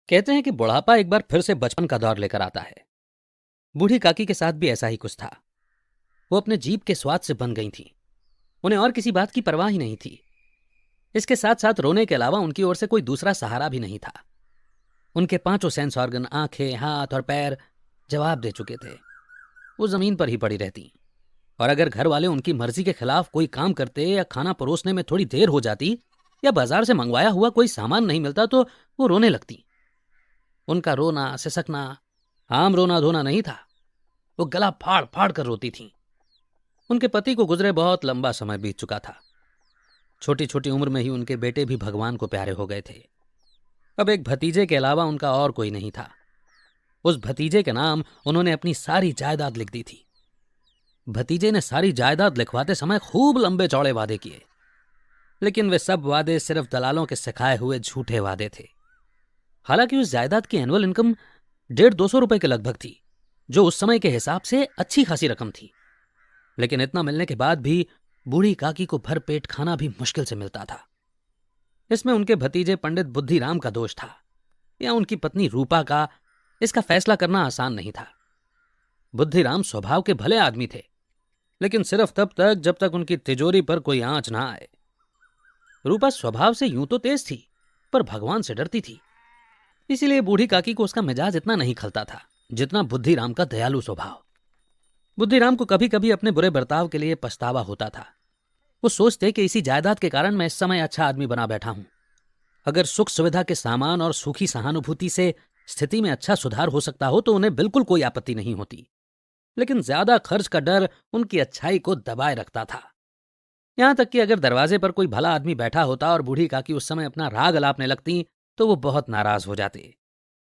कहते हैं कि बुढ़ापा एक बार फिर से बचपन का दौर लेकर आता है। बूढ़ी काकी के साथ भी ऐसा ही कुछ था। वो अपने जीभ के स्वाद से बन गई थी। उन्हें और किसी बात की परवाह ही नहीं थी। इसके साथ साथ रोने के अलावा उनकी ओर से कोई दूसरा सहारा भी नहीं था। उनके पांचों सेंस ऑर्गन, आंखें, हाथ और पैर जवाब दे चुके थे। वो जमीन पर ही पड़ी रहती, और अगर घर वाले उनकी मर्जी के खिलाफ कोई काम करते या खाना परोसने में थोड़ी देर हो जाती या बाजार से मंगवाया हुआ कोई सामान नहीं मिलता तो वो रोने लगती। उनका रोना सिसकना आम रोना धोना नहीं था। वो गला फाड़ फाड़ कर रोती थीं। उनके पति को गुजरे बहुत लंबा समय बीत चुका था। छोटी छोटी उम्र में ही उनके बेटे भी भगवान को प्यारे हो गए थे। अब एक भतीजे के अलावा उनका और कोई नहीं था। उस भतीजे के नाम उन्होंने अपनी सारी जायदाद लिख दी थी। भतीजे ने सारी जायदाद लिखवाते समय खूब लंबे चौड़े वादे किए, लेकिन वे सब वादे सिर्फ दलालों के सिखाए हुए झूठे वादे थे। हालांकि उस जायदाद की एनुअल इनकम 150-200 रुपए के लगभग थी, जो उस समय के हिसाब से अच्छी खासी रकम थी। लेकिन इतना मिलने के बाद भी बूढ़ी काकी को भर पेट खाना भी मुश्किल से मिलता था। इसमें उनके भतीजे पंडित बुद्धिराम का दोष था या उनकी पत्नी रूपा का, इसका फैसला करना आसान नहीं था। बुद्धिराम स्वभाव के भले आदमी थे, लेकिन सिर्फ तब तक जब तक उनकी तिजोरी पर कोई आंच ना आए। रूपा स्वभाव से यूं तो तेज थी, पर भगवान से डरती थी। इसीलिए बूढ़ी काकी को उसका मिजाज इतना नहीं खलता था जितना बुद्धिराम का दयालु स्वभाव। बुद्धिराम को कभी कभी अपने बुरे बर्ताव के लिए पछतावा होता था। वो सोचते कि इसी जायदाद के कारण मैं इस समय अच्छा आदमी बना बैठा हूं। अगर सुख सुविधा के सामान और सूखी सहानुभूति से स्थिति में अच्छा सुधार हो सकता हो तो उन्हें बिल्कुल कोई आपत्ति नहीं होती। लेकिन ज्यादा खर्च का डर उनकी अच्छाई को दबाए रखता था। यहां तक कि अगर दरवाजे पर कोई भला आदमी बैठा होता और बूढ़ी काकी उस समय अपना राग अलापने लगती तो वो बहुत नाराज हो जाते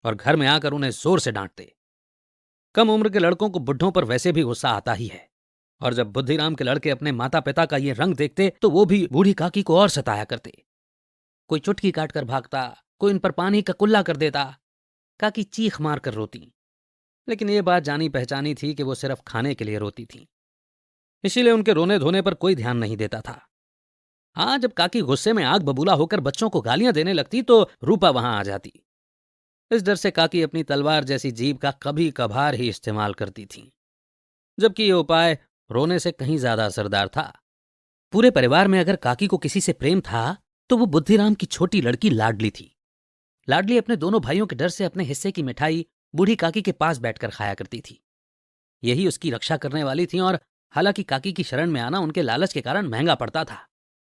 और घर में आकर उन्हें जोर से डांटते। कम उम्र के लड़कों को बुढ़ों पर वैसे भी गुस्सा आता ही है, और जब बुद्धिराम के लड़के अपने माता पिता का ये रंग देखते तो वो भी बूढ़ी काकी को और सताया करते। कोई चुटकी काट कर भागता, कोई इन पर पानी का कुल्ला कर देता। काकी चीख मार कर रोती, लेकिन ये बात जानी पहचानी थी कि वो सिर्फ खाने के लिए रोती थी। इसीलिए उनके रोने धोने पर कोई ध्यान नहीं देता था। हाँ, जब काकी गुस्से में आग बबूला होकर बच्चों को गालियां देने लगती तो रूपा वहां आ जाती। इस डर से काकी अपनी तलवार जैसी जीभ का कभी कभार ही इस्तेमाल करती थी, जबकि ये उपाय रोने से कहीं ज्यादा असरदार था। पूरे परिवार में अगर काकी को किसी से प्रेम था तो वो बुद्धिराम की छोटी लड़की लाडली थी। लाडली अपने दोनों भाइयों के डर से अपने हिस्से की मिठाई बूढ़ी काकी के पास बैठकर खाया करती थी। यही उसकी रक्षा करने वाली थी, और हालांकि काकी की शरण में आना उनके लालच के कारण महंगा पड़ता था,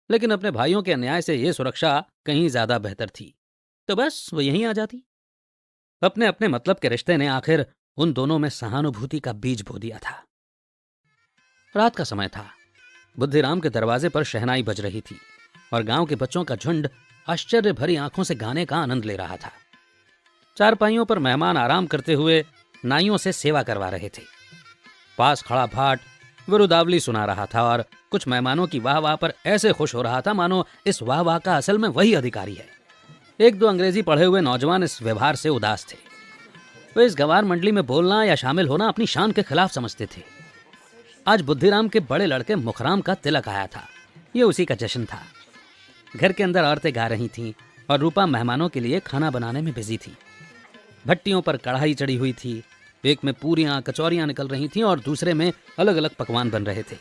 लेकिन अपने भाइयों के अन्याय से यह सुरक्षा कहीं ज्यादा बेहतर थी। तो बस वो यहीं आ जाती। अपने अपने मतलब के रिश्ते ने आखिर उन दोनों में सहानुभूति का बीज बो दिया था। रात का समय था। बुद्धिराम के दरवाजे पर शहनाई बज रही थी और गांव के बच्चों का झुंड आश्चर्य भरी आंखों से गाने का आनंद ले रहा था। चारपाइयों पर मेहमान आराम करते हुए नाइयों से सेवा करवा रहे थे। पास खड़ा भाट विरुदावली सुना रहा था और कुछ मेहमानों की वाह वाह पर ऐसे खुश हो रहा था मानो इस वाह वाह का असल में वही अधिकारी है। एक दो अंग्रेजी पढ़े हुए नौजवान इस व्यवहार से उदास थे। वे इस गंवार मंडली में बोलना या शामिल होना अपनी शान के खिलाफ समझते थे। आज बुद्धिराम के बड़े लड़के मुखराम का तिलक आया था। ये उसी का जश्न था। घर के अंदर औरतें गा रही थीं और रूपा मेहमानों के लिए खाना बनाने में बिजी थी। भट्टियों पर कढ़ाई चढ़ी हुई थी। एक में पूरियां कचौरियां निकल रही थीं और दूसरे में अलग अलग पकवान बन रहे थे।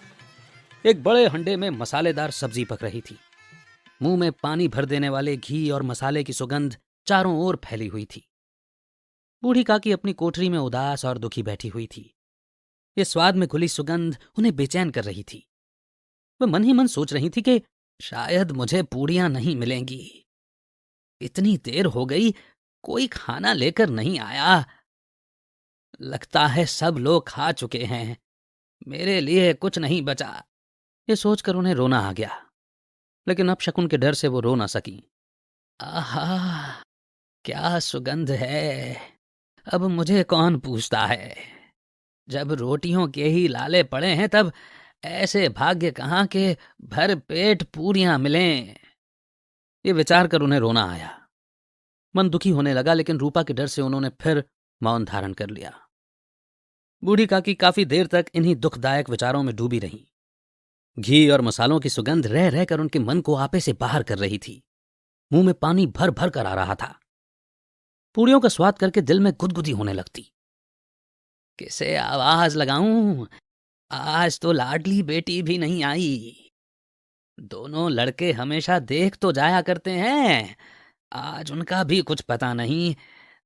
एक बड़े हंडे में मसालेदार सब्जी पक रही थी। मुंह में पानी भर देने वाले घी और मसाले की सुगंध चारों ओर फैली हुई थी। बूढ़ी काकी अपनी कोठरी में उदास और दुखी बैठी हुई थी। ये स्वाद में घुली सुगंध उन्हें बेचैन कर रही थी। वह मन ही मन सोच रही थी कि शायद मुझे पूड़ियां नहीं मिलेंगी। इतनी देर हो गई, कोई खाना लेकर नहीं आया। लगता है सब लोग खा चुके हैं, मेरे लिए कुछ नहीं बचा। ये सोचकर उन्हें रोना आ गया, लेकिन अपशकुन के डर से वो रो ना सकी। आहा, क्या सुगंध है! अब मुझे कौन पूछता है? जब रोटियों के ही लाले पड़े हैं तब ऐसे भाग्य कहाँ के भर पेट पूरियां मिलें। ये विचार कर उन्हें रोना आया। मन दुखी होने लगा, लेकिन रूपा के डर से उन्होंने फिर मौन धारण कर लिया। बूढ़ी काकी काफी देर तक इन्हीं दुखदायक विचारों में डूबी रहीं। घी और मसालों की सुगंध रह रहकर उनके मन को आपे से बाहर कर रही थी। मुंह में पानी भर भर कर आ रहा था। पूड़ियों का स्वाद करके दिल में गुदगुदी होने लगती। किसे आवाज लगाऊं, आज तो लाडली बेटी भी नहीं आई। दोनों लड़के हमेशा देख तो जाया करते हैं, आज उनका भी कुछ पता नहीं।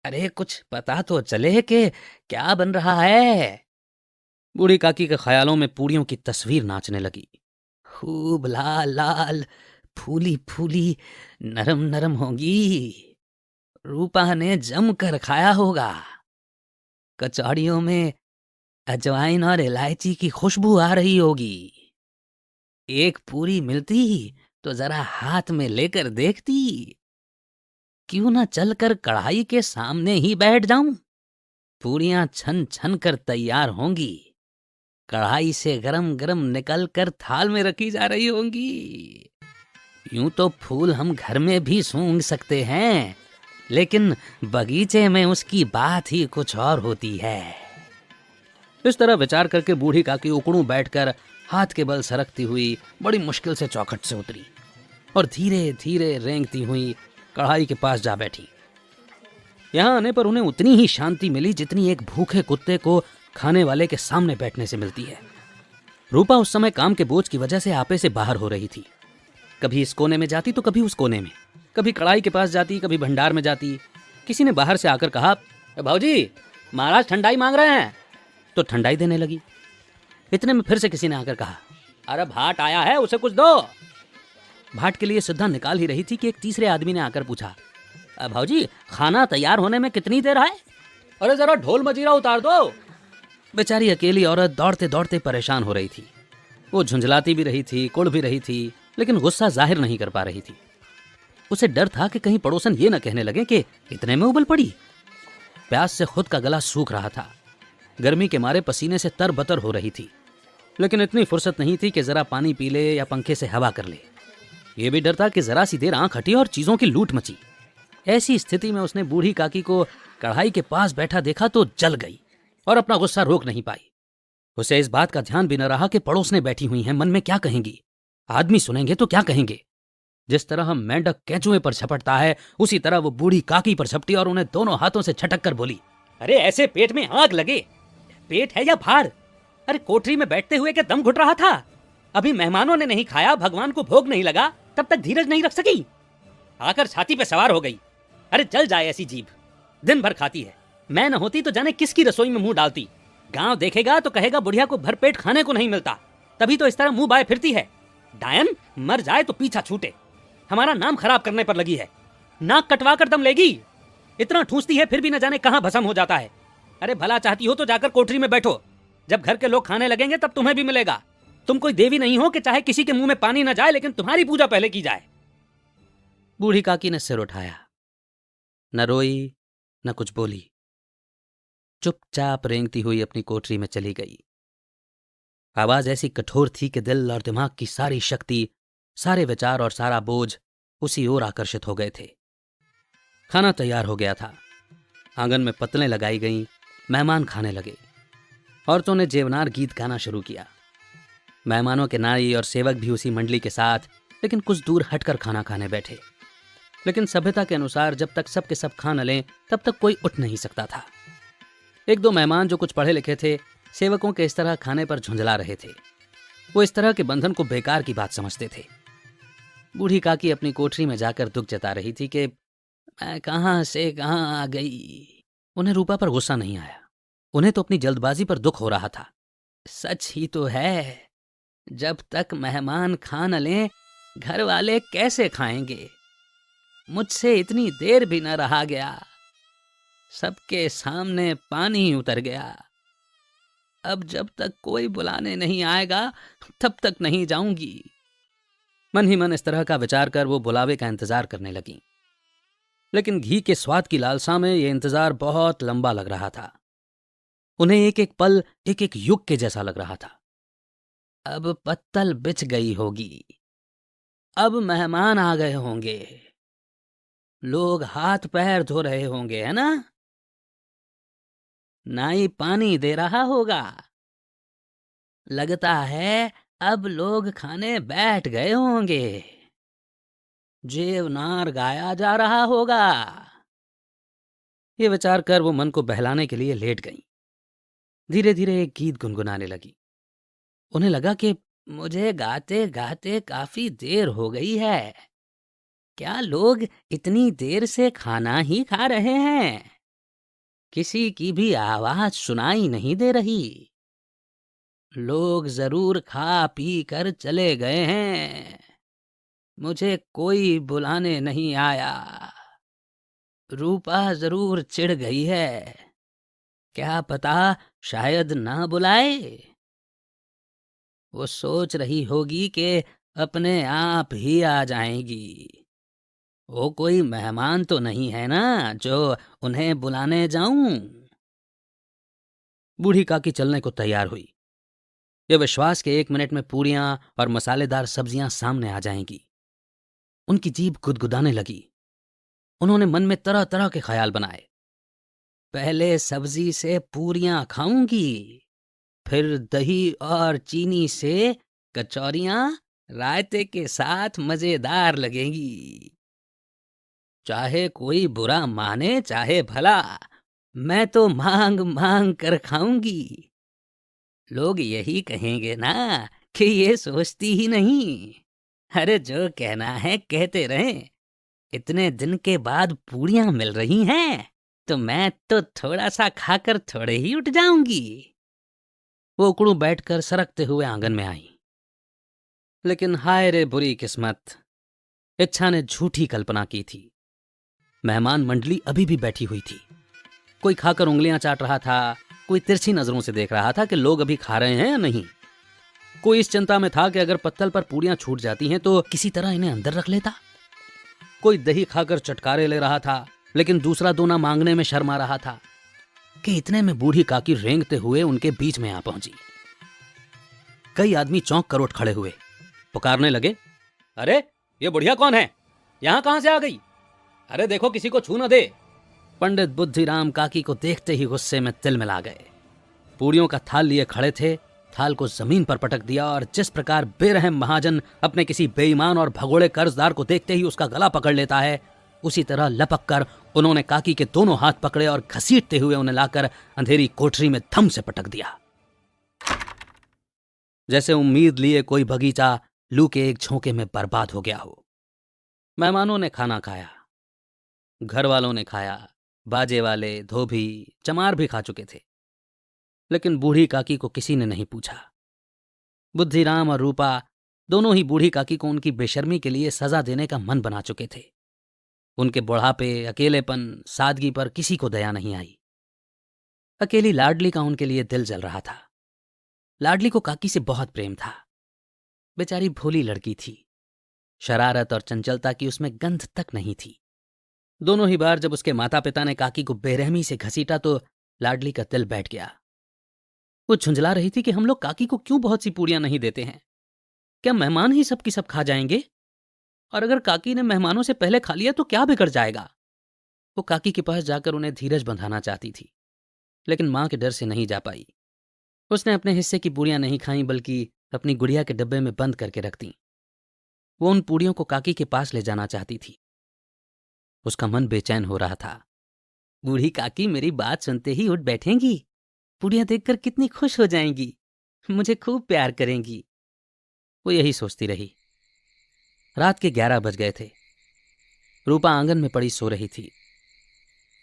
अरे कुछ पता तो चले कि क्या बन रहा है। बूढ़ी काकी के ख्यालों में पूड़ियों की तस्वीर नाचने लगी। खूब लाल लाल, फूली फूली, नरम नरम होगी। रूपा ने जम कर खाया होगा। कचौड़ियों में अजवाइन और इलायची की खुशबू आ रही होगी। एक पूरी मिलती तो जरा हाथ में लेकर देखती। क्यों ना चलकर कढ़ाई के सामने ही बैठ जाऊं। पूरियां छन छन कर तैयार होंगी, कढ़ाई से गरम गरम निकल कर थाल में रखी जा रही होंगी। यूं तो फूल हम घर में भी सूंघ सकते हैं, लेकिन बगीचे में उसकी बात ही कुछ और होती है। इस तरह विचार करके बूढ़ी काकी उकड़ू बैठकर हाथ के बल सरकती हुई बड़ी मुश्किल से चौखट से उतरी और धीरे धीरे रेंगती हुई कढ़ाई के पास जा बैठी। यहां आने पर उन्हें उतनी ही शांति मिली जितनी एक भूखे कुत्ते को खाने वाले के सामने बैठने से मिलती है। रूपा उस समय काम के बोझ की वजह से आपे से बाहर हो रही थी। कभी इस कोने में जाती तो कभी उस कोने में, कभी कढ़ाई के पास जाती, कभी भंडार में जाती। किसी ने बाहर से आकर कहा, भाऊजी महाराज ठंडाई मांग रहे हैं, तो ठंडाई देने लगी। इतने में फिर से किसी ने आकर कहा, अरे भाट आया है, उसे कुछ दो। भाट के लिए सिद्धा निकाल ही रही थी कि एक तीसरे आदमी ने आकर पूछा, भाऊजी खाना तैयार होने में कितनी देर है? अरे जरा ढोल मजीरा उतार दो। बेचारी अकेली औरत दौड़ते दौड़ते परेशान हो रही थी। वो झुंझलाती भी रही थी, कुड़ भी रही थी, लेकिन गुस्सा जाहिर नहीं कर पा रही थी। उसे डर था कि कहीं पड़ोसन ये न कहने लगे कि इतने में उबल पड़ी। प्यास से खुद का गला सूख रहा था, गर्मी के मारे पसीने से तरबतर हो रही थी, लेकिन इतनी फुर्सत नहीं थी कि जरा पानी पी ले या पंखे से हवा कर ले। ये भी डर था कि जरा सी देर आंख हटी और चीजों की लूट मची। ऐसी स्थिति में उसने बूढ़ी काकी को कढ़ाई के पास बैठा देखा तो जल गई और अपना गुस्सा रोक नहीं पाई। उसे इस बात का ध्यान भी न रहा कि पड़ोसने बैठी हुई हैं, मन में क्या कहेंगी, आदमी सुनेंगे तो क्या कहेंगे। जिस तरह हम मेंढक केंचुए पर झपटता है, उसी तरह वो बूढ़ी काकी पर झपटी और उन्हें दोनों हाथों से झटक कर बोली, अरे ऐसे पेट में आग लगे, पेट है या भाड़? अरे कोठरी में बैठते हुए क्या दम घुट रहा था? अभी मेहमानों ने नहीं खाया, भगवान को भोग नहीं लगा, तब तक धीरज नहीं रख सकी, आकर छाती पे सवार हो गई। अरे जल जाए ऐसी जीभ, दिन भर खाती है। मैं न होती तो जाने किसकी रसोई में मुंह डालती। गांव देखेगा तो कहेगा बुढ़िया को भरपेट खाने को नहीं मिलता, तभी तो इस तरह मुंह बाए फिरती है। डायन मर जाए तो पीछा छूटे, हमारा नाम खराब करने पर लगी है। नाक कटवा कर दम लेगी, इतना ठूसती है फिर भी न जाने कहां भस्म हो जाता है। अरे भला चाहती हो तो जाकर कोठरी में बैठो, जब घर के लोग खाने लगेंगे तब तुम्हें भी मिलेगा। तुम कोई देवी नहीं हो कि चाहे किसी के मुंह में पानी न जाए, लेकिन तुम्हारी पूजा पहले की जाए। बूढ़ी काकी ने सिर उठाया, न रोई न कुछ बोली, चुपचाप रेंगती हुई अपनी कोठरी में चली गई। आवाज ऐसी कठोर थी कि दिल और दिमाग की सारी शक्ति, सारे विचार और सारा बोझ उसी ओर आकर्षित हो गए थे। खाना तैयार हो गया था, आंगन में पतलें लगाई गईं, मेहमान खाने लगे। औरतों ने जेवनार गीत गाना शुरू किया। मेहमानों के नाई और सेवक भी उसी मंडली के साथ, लेकिन कुछ दूर हटकर खाना खाने बैठे। लेकिन सभ्यता के अनुसार जब तक सब के सब खा न लें तब तक कोई उठ नहीं सकता था। एक दो मेहमान जो कुछ पढ़े लिखे थे, सेवकों के इस तरह खाने पर झुंझला रहे थे। वो इस तरह के बंधन को बेकार की बात समझते थे। बूढ़ी काकी अपनी कोठरी में जाकर दुख जता रही थी कि मैं कहां से कहां आ गई। उन्हें रूपा पर गुस्सा नहीं आया, उन्हें तो अपनी जल्दबाजी पर दुख हो रहा था। सच ही तो है, जब तक मेहमान खा न लें घर वाले कैसे खाएंगे। मुझसे इतनी देर भी न रहा गया, सबके सामने पानी उतर गया। अब जब तक कोई बुलाने नहीं आएगा तब तक नहीं जाऊंगी। मन ही मन इस तरह का विचार कर वो बुलावे का इंतजार करने लगी, लेकिन घी के स्वाद की लालसा में ये इंतजार बहुत लंबा लग रहा था। उन्हें एक एक पल एक एक युग के जैसा लग रहा था। अब पत्तल बिछ गई होगी, अब मेहमान आ गए होंगे, लोग हाथ पैर धो रहे होंगे, है ना? नाई पानी दे रहा होगा, लगता है अब लोग खाने बैठ गए होंगे। जेवनार गाया जा रहा होगा, ये विचार कर वो मन को बहलाने के लिए लेट गईं। धीरे धीरे एक गीत गुनगुनाने लगी। उन्हें लगा कि मुझे गाते गाते काफी देर हो गई है। क्या लोग इतनी देर से खाना ही खा रहे हैं? किसी की भी आवाज सुनाई नहीं दे रही। लोग जरूर खा पी कर चले गए हैं। मुझे कोई बुलाने नहीं आया। रूपा जरूर चिढ़ गई है। क्या पता शायद ना बुलाए। वो सोच रही होगी कि अपने आप ही आ जाएंगी। वो कोई मेहमान तो नहीं है ना जो उन्हें बुलाने जाऊं। बूढ़ी काकी चलने को तैयार हुई, ये विश्वास के 1 मिनट में पूरियां और मसालेदार सब्जियां सामने आ जाएंगी। उनकी जीभ गुदगुदाने लगी। उन्होंने मन में तरह तरह के ख्याल बनाए। पहले सब्जी से पूरियां खाऊंगी, फिर दही और चीनी से कचौरियां रायते के साथ मजेदार लगेंगी। चाहे कोई बुरा माने चाहे भला, मैं तो मांग मांग कर खाऊंगी। लोग यही कहेंगे ना कि ये सोचती ही नहीं। अरे जो कहना है कहते रहें। इतने दिन के बाद पूरियां मिल रही हैं तो मैं तो थोड़ा सा खाकर थोड़े ही उठ जाऊंगी। वो उकड़ू बैठकर सरकते हुए आंगन में आई। लेकिन हाय रे बुरी किस्मत, इच्छा ने झूठी कल्पना की थी। मेहमान मंडली अभी भी बैठी हुई थी। कोई खाकर उंगलियां चाट रहा था, कोई तिरछी नजरों से देख रहा था कि लोग अभी खा रहे हैं या नहीं। कोई इस चिंता में था कि अगर पत्तल पर पूरियां छूट जाती हैं तो किसी तरह इन्हें अंदर रख लेता। कोई दही खाकर चटकारे ले रहा था, लेकिन दूसरा दोना मांगने में शर्मा रहा था कि इतने में बूढ़ी काकी रेंगते हुए उनके बीच में आ पहुंची। कई आदमी चौंक कर उठ खड़े हुए, पुकारने लगे, अरे ये बुढ़िया कौन है? यहां कहां से आ गई? अरे देखो किसी को छू न दे। पंडित बुद्धिराम काकी को देखते ही गुस्से में तिल मिला गए। पूरियों का थाल लिए खड़े थे, थाल को जमीन पर पटक दिया और जिस प्रकार बेरहम महाजन अपने किसी बेईमान और भगोड़े कर्जदार को देखते ही उसका गला पकड़ लेता है, उसी तरह लपक कर उन्होंने काकी के दोनों हाथ पकड़े और घसीटते हुए उन्हें लाकर अंधेरी कोठरी में धम से पटक दिया। जैसे उम्मीद लिए कोई बगीचा लू के एक झोंके में बर्बाद हो गया हो। मेहमानों ने खाना खाया, घर वालों ने खाया, बाजे वाले, धोबी, चमार भी खा चुके थे, लेकिन बूढ़ी काकी को किसी ने नहीं पूछा। बुद्धिराम और रूपा दोनों ही बूढ़ी काकी को उनकी बेशर्मी के लिए सजा देने का मन बना चुके थे। उनके बुढ़ापे, अकेलेपन, सादगी पर किसी को दया नहीं आई। अकेली लाडली का उनके लिए दिल जल रहा था। लाडली को काकी से बहुत प्रेम था। बेचारी भोली लड़की थी, शरारत और चंचलता की उसमें गंध तक नहीं थी। दोनों ही बार जब उसके माता पिता ने काकी को बेरहमी से घसीटा तो लाडली का दिल बैठ गया। वो झुंझला रही थी कि हम लोग काकी को क्यों बहुत सी पूरियां नहीं देते हैं। क्या मेहमान ही सब की सब खा जाएंगे? और अगर काकी ने मेहमानों से पहले खा लिया तो क्या बिगड़ जाएगा? वो काकी के पास जाकर उन्हें धीरज बंधाना चाहती थी, लेकिन मां के डर से नहीं जा पाई। उसने अपने हिस्से की पूरियां नहीं खाई, बल्कि अपनी गुड़िया के डब्बे में बंद करके रख दी। वो उन पूरियों को काकी के पास ले जाना चाहती थी। उसका मन बेचैन हो रहा था। बूढ़ी काकी मेरी बात सुनते ही उठ बैठेंगी, पूरियां देखकर कितनी खुश हो जाएंगी, मुझे खूब प्यार करेंगी। वो यही सोचती रही। रात के 11 बज गए थे। रूपा आंगन में पड़ी सो रही थी।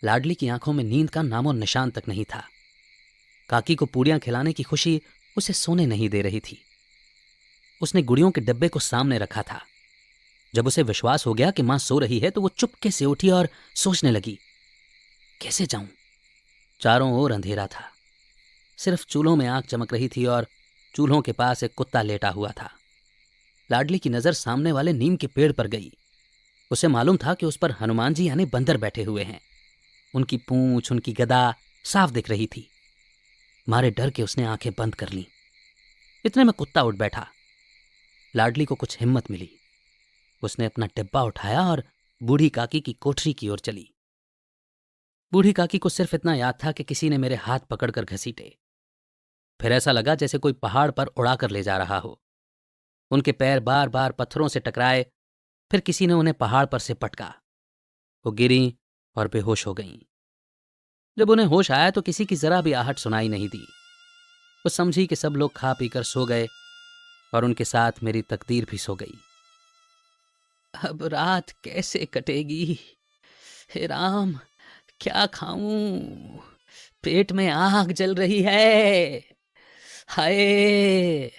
लाडली की आंखों में नींद का नामो निशान तक नहीं था। काकी को पूरियां खिलाने की खुशी उसे सोने नहीं दे रही थी। उसने गुड़ियों के डब्बे को सामने रखा था। जब उसे विश्वास हो गया कि मां सो रही है तो वो चुपके से उठी और सोचने लगी, कैसे जाऊं? चारों ओर अंधेरा था। सिर्फ चूल्हों में आग चमक रही थी और चूल्हों के पास एक कुत्ता लेटा हुआ था। लाडली की नजर सामने वाले नीम के पेड़ पर गई। उसे मालूम था कि उस पर हनुमान जी यानी बंदर बैठे हुए हैं। उनकी पूंछ, उनकी गदा साफ दिख रही थी। मारे डर के उसने आंखें बंद कर लीं। इतने में कुत्ता उठ बैठा। लाडली को कुछ हिम्मत मिली। उसने अपना डिब्बा उठाया और बूढ़ी काकी की कोठरी की ओर चली। बूढ़ी काकी को सिर्फ इतना याद था कि किसी ने मेरे हाथ पकड़कर घसीटे। फिर ऐसा लगा जैसे कोई पहाड़ पर उड़ाकर ले जा रहा हो। उनके पैर बार बार पत्थरों से टकराए, फिर किसी ने उन्हें पहाड़ पर से पटका। वो गिरीं और बेहोश हो गईं। जब उन्हें होश आया तो किसी की जरा भी आहट सुनाई नहीं दी। वो समझी कि सब लोग खा पीकर सो गए और उनके साथ मेरी तकदीर भी सो गई। अब रात कैसे कटेगी? हे राम, क्या खाऊं? पेट में आग जल रही है। हाय,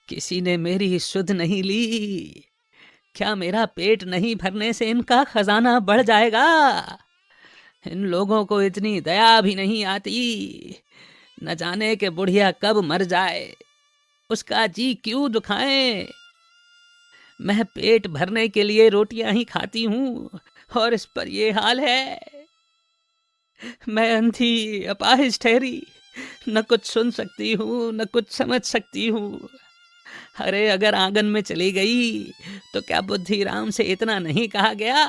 किसी ने मेरी सुध नहीं ली। क्या मेरा पेट नहीं भरने से इनका खजाना बढ़ जाएगा? इन लोगों को इतनी दया भी नहीं आती। न जाने कि बुढ़िया कब मर जाए, उसका जी क्यों दुखाएं। मैं पेट भरने के लिए रोटियां ही खाती हूँ और इस पर ये हाल है। मैं अंधी अपाहिज ठहरी, न कुछ सुन सकती हूँ न कुछ समझ सकती हूँ। अरे अगर आंगन में चली गई तो क्या बुद्धिराम से इतना नहीं कहा गया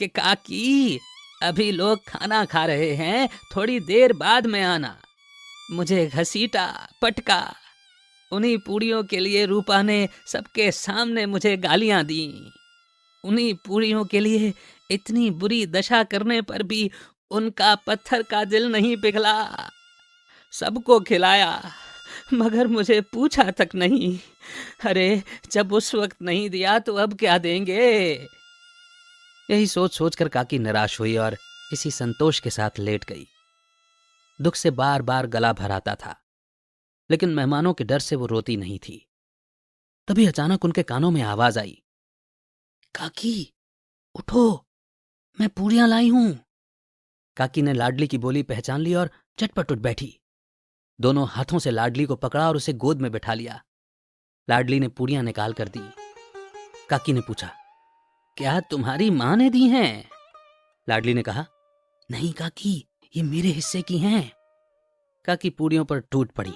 कि काकी अभी लोग खाना खा रहे हैं, थोड़ी देर बाद में आना। मुझे घसीटा पटका। उन्हीं पूड़ियों के लिए रूपा ने सबके सामने मुझे गालियां दी। उन्हीं पूड़ियों के लिए इतनी बुरी दशा करने पर भी उनका पत्थर का दिल नहीं पिघला। सबको खिलाया मगर मुझे पूछा तक नहीं। अरे जब उस वक्त नहीं दिया तो अब क्या देंगे? यही सोच सोचकर काकी निराश हुई और किसी संतोष के साथ लेट गई। दुख से बार बार गला भर आता था, लेकिन मेहमानों के डर से वो रोती नहीं थी। तभी अचानक उनके कानों में आवाज आई, काकी उठो, मैं पूरियां लाई हूं। काकी ने लाडली की बोली पहचान ली और झटपट उठ बैठी। दोनों हाथों से लाडली को पकड़ा और उसे गोद में बैठा लिया। लाडली ने पूरियां निकाल कर दी। काकी ने पूछा, क्या तुम्हारी मां ने दी हैं? लाडली ने कहा, नहीं काकी, ये मेरे हिस्से की हैं। काकी पूरियों पर टूट पड़ी।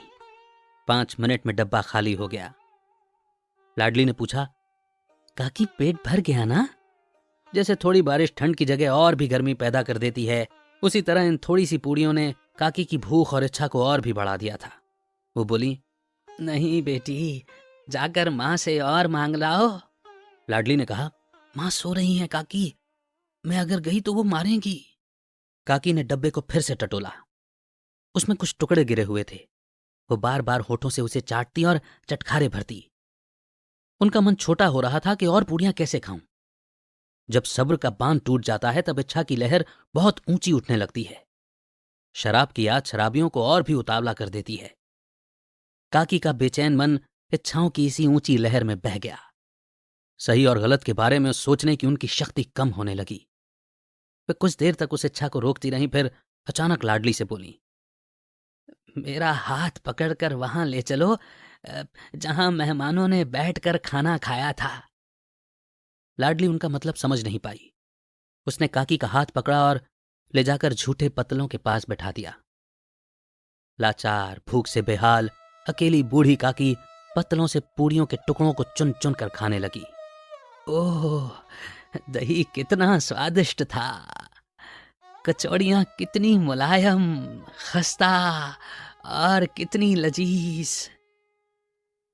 5 मिनट में डब्बा खाली हो गया। लाडली ने पूछा, काकी पेट भर गया ना? जैसे थोड़ी बारिश ठंड की जगह और भी गर्मी पैदा कर देती है, उसी तरह इन थोड़ी सी पूड़ियों ने काकी की भूख और इच्छा को और भी बढ़ा दिया था। वो बोली, नहीं बेटी, जाकर माँ से और मांग लाओ। लाडली ने कहा, माँ सो रही हैं काकी, मैं अगर गई तो वो मारेंगी। काकी ने डब्बे को फिर से टटोला। उसमें कुछ टुकड़े गिरे हुए थे। वो बार बार होठों से उसे चाटती और चटखारे भरती। उनका मन छोटा हो रहा था कि और पूड़ियां कैसे खाऊं। जब सब्र का बांध टूट जाता है तब इच्छा की लहर बहुत ऊंची उठने लगती है। शराब की याद शराबियों को और भी उतावला कर देती है। काकी का बेचैन मन इच्छाओं की इसी ऊंची लहर में बह गया। सही और गलत के बारे में सोचने की उनकी शक्ति कम होने लगी। वे कुछ देर तक उस इच्छा को रोकती रहीं, फिर अचानक लाडली से बोली, मेरा हाथ पकड़कर वहां ले चलो जहां मेहमानों ने बैठकर खाना खाया था। लाडली उनका मतलब समझ नहीं पाई। उसने काकी का हाथ पकड़ा और ले जाकर झूठे पत्तलों के पास बैठा दिया। लाचार, भूख से बेहाल, अकेली बूढ़ी काकी पत्तलों से पूड़ियों के टुकड़ों को चुन चुन कर खाने लगी। ओह, दही कितना स्वादिष्ट था, कचौड़ियां कितनी मुलायम, खस्ता और कितनी लजीज।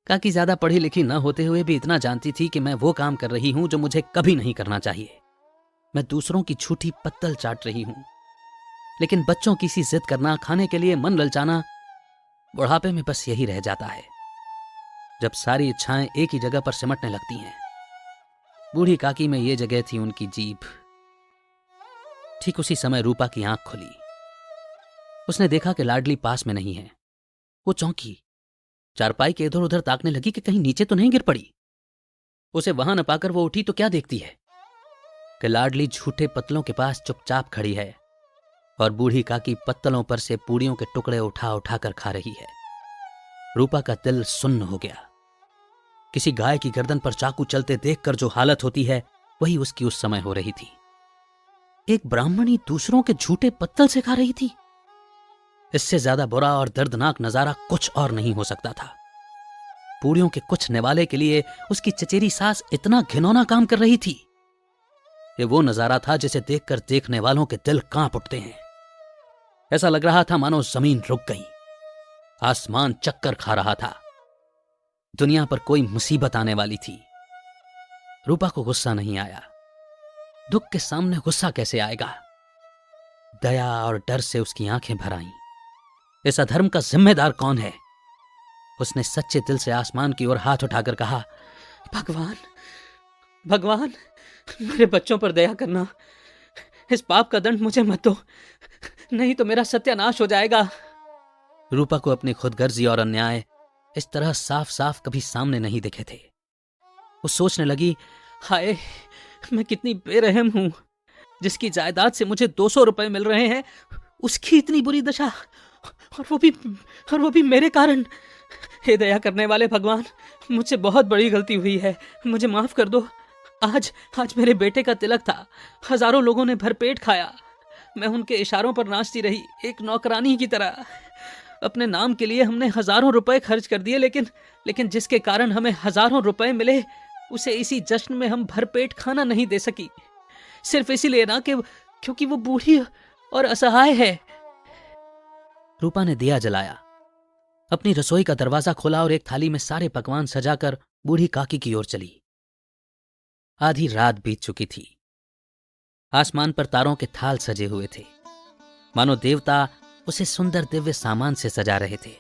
काकी ज्यादा पढ़ी लिखी न होते हुए भी इतना जानती थी कि मैं वो काम कर रही हूं जो मुझे कभी नहीं करना चाहिए। मैं दूसरों की झूठी पत्तल चाट रही हूं। लेकिन बच्चों की सी जिद करना, खाने के लिए मन ललचाना, बुढ़ापे में बस यही रह जाता है, जब सारी इच्छाएं एक ही जगह पर सिमटने लगती हैं। बूढ़ी काकी में ये जगह थी उनकी जीभ। ठीक उसी समय रूपा की आंख खुली। उसने देखा कि लाडली पास में नहीं है। वो चौंकी, चारपाई के इधर उधर ताकने लगी कि कहीं नीचे तो नहीं गिर पड़ी। उसे वहां न पाकर वो उठी तो क्या देखती है कि लाडली झूठे पत्तलों के पास चुपचाप खड़ी है और बूढ़ी काकी पत्तलों पर से पूड़ियों के टुकड़े उठा उठा कर खा रही है। रूपा का दिल सुन्न हो गया। किसी गाय की गर्दन पर चाकू चलते देखकर जो हालत होती है, वही उसकी उस समय हो रही थी। एक ब्राह्मणी दूसरों के झूठे पत्तल से खा रही थी। इससे ज्यादा बुरा और दर्दनाक नजारा कुछ और नहीं हो सकता था। पूड़ियों के कुछ निवाले के लिए उसकी चचेरी सास इतना घिनौना काम कर रही थी। ये वो नजारा था जिसे देखकर देखने वालों के दिल कांप उठते हैं। ऐसा लग रहा था मानो जमीन रुक गई, आसमान चक्कर खा रहा था, दुनिया पर कोई मुसीबत आने वाली थी। रूपा को गुस्सा नहीं आया। दुख के सामने गुस्सा कैसे आएगा? दया और डर से उसकी आंखें भर आईं। इस अधर्म का जिम्मेदार कौन है? उसने सच्चे दिल से आसमान की ओर हाथ उठाकर कहा, भगवान, भगवान, मेरे बच्चों पर दया करना। इस पाप का दंड मुझे मत दो, नहीं तो मेरा सत्यानाश हो जाएगा। रूपा को अपनी खुदगर्जी और अन्याय इस तरह साफ साफ कभी सामने नहीं दिखे थे। वो सोचने लगी, हाय, मैं कितनी बेरहम हूं। जिसकी जायदाद से मुझे 200 रुपए मिल रहे हैं, उसकी इतनी बुरी दशा, और वो भी मेरे कारण। हे दया करने वाले भगवान, मुझसे बहुत बड़ी गलती हुई है, मुझे माफ कर दो। आज मेरे बेटे का तिलक था, हजारों लोगों ने भरपेट खाया। मैं उनके इशारों पर नाचती रही, एक नौकरानी की तरह। अपने नाम के लिए हमने हजारों रुपए खर्च कर दिए, लेकिन जिसके कारण हमें हजारों रुपए मिले, उसे इसी जश्न में हम भरपेट खाना नहीं दे सकी। सिर्फ इसीलिए ना कि क्योंकि वो बूढ़ी और असहाय है। रूपा ने दिया जलाया, अपनी रसोई का दरवाजा खोला और एक थाली में सारे पकवान सजाकर बूढ़ी काकी की ओर चली। आधी रात बीत चुकी थी। आसमान पर तारों के थाल सजे हुए थे, मानो देवता उसे सुंदर दिव्य सामान से सजा रहे थे।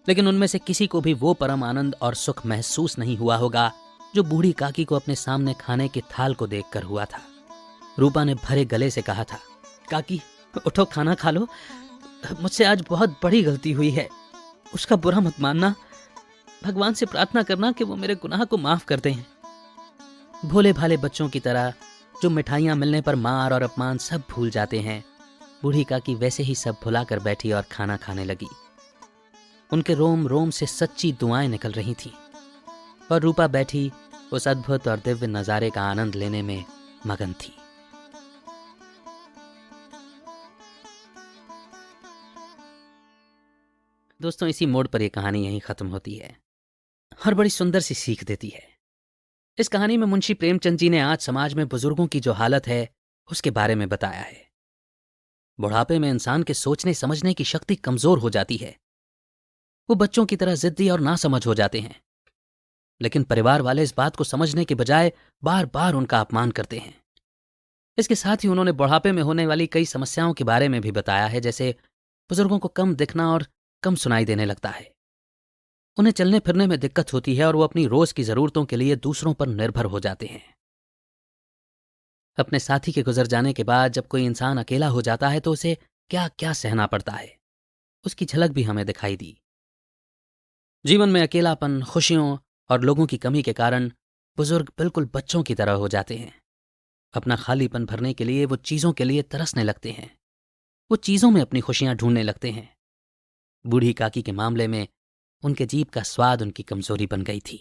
लेकिन उनमें से किसी को भी वो परम आनंद और सुख महसूस नहीं हुआ होगा जो बूढ़ी काकी को अपने सामने खाने के थाल को देखकर हुआ था। रूपा ने भरे गले से कहा था, काकी, उठो, खाना खा लो। मुझसे आज बहुत बड़ी गलती हुई है, उसका बुरा मत मानना। भगवान से प्रार्थना करना कि वो मेरे गुनाह को माफ कर दें। भोले भाले बच्चों की तरह जो मिठाइयां मिलने पर मार और अपमान सब भूल जाते हैं, बूढ़ी काकी वैसे ही सब भुलाकर बैठी और खाना खाने लगी। उनके रोम रोम से सच्ची दुआएं निकल रही थीं और रूपा बैठी उस अद्भुत और दिव्य नजारे का आनंद लेने में मगन थी। दोस्तों, इसी मोड़ पर यह कहानी यहीं खत्म होती है और बड़ी सुंदर सी सीख देती है। इस कहानी में मुंशी प्रेमचंद जी ने आज समाज में बुजुर्गों की जो हालत है उसके बारे में बताया है। बुढ़ापे में इंसान के सोचने समझने की शक्ति कमजोर हो जाती है। वो बच्चों की तरह जिद्दी और नासमझ हो जाते हैं, लेकिन परिवार वाले इस बात को समझने के बजाय बार बार उनका अपमान करते हैं। इसके साथ ही उन्होंने बुढ़ापे में होने वाली कई समस्याओं के बारे में भी बताया है, जैसे बुजुर्गों को कम दिखना और कम सुनाई देने लगता है, उन्हें चलने फिरने में दिक्कत होती है और वो अपनी रोज की जरूरतों के लिए दूसरों पर निर्भर हो जाते हैं। अपने साथी के गुजर जाने के बाद जब कोई इंसान अकेला हो जाता है तो उसे क्या क्या सहना पड़ता है, उसकी झलक भी हमें दिखाई दी। जीवन में अकेलापन, खुशियों और लोगों की कमी के कारण बुजुर्ग बिल्कुल बच्चों की तरह हो जाते हैं। अपना खालीपन भरने के लिए वो चीजों के लिए तरसने लगते हैं, वो चीजों में अपनी खुशियां ढूंढने लगते हैं। बूढ़ी काकी के मामले में उनके जीभ का स्वाद उनकी कमजोरी बन गई थी।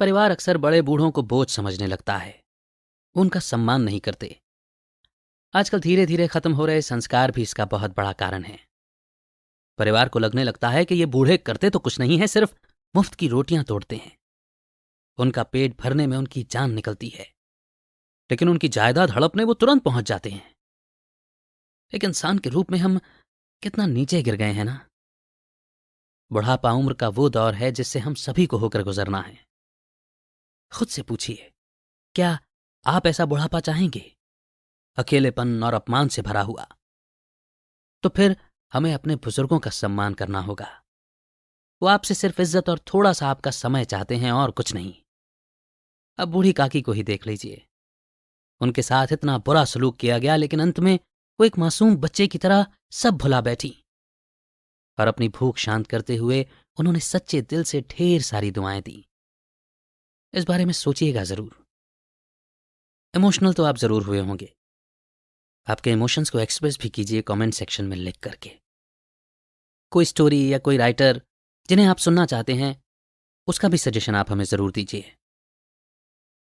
परिवार अक्सर बड़े बूढ़ों को बोझ समझने लगता है, उनका सम्मान नहीं करते। आजकल धीरे धीरे खत्म हो रहे संस्कार भी इसका बहुत बड़ा कारण है। परिवार को लगने लगता है कि ये बूढ़े करते तो कुछ नहीं है, सिर्फ मुफ्त की रोटियां तोड़ते हैं। उनका पेट भरने में उनकी जान निकलती है, लेकिन उनकी जायदाद हड़पने वो तुरंत पहुंच जाते हैं। एक इंसान के रूप में हम कितना नीचे गिर गए हैं ना। बुढ़ापा उम्र का वो दौर है जिससे हम सभी को होकर गुजरना है। खुद से पूछिए, क्या आप ऐसा बुढ़ापा चाहेंगे, अकेलेपन और अपमान से भरा हुआ? तो फिर हमें अपने बुजुर्गों का सम्मान करना होगा। वो आपसे सिर्फ इज्जत और थोड़ा सा आपका समय चाहते हैं और कुछ नहीं। अब बूढ़ी काकी को ही देख लीजिए, उनके साथ इतना बुरा सलूक किया गया, लेकिन अंत में वो एक मासूम बच्चे की तरह सब भुला बैठी और अपनी भूख शांत करते हुए उन्होंने सच्चे दिल से ढेर सारी दुआएं दी। इस बारे में सोचिएगा जरूर। इमोशनल तो आप जरूर हुए होंगे। आपके इमोशंस को एक्सप्रेस भी कीजिए कमेंट सेक्शन में लिख करके। कोई स्टोरी या कोई राइटर जिन्हें आप सुनना चाहते हैं, उसका भी सजेशन आप हमें जरूर दीजिए।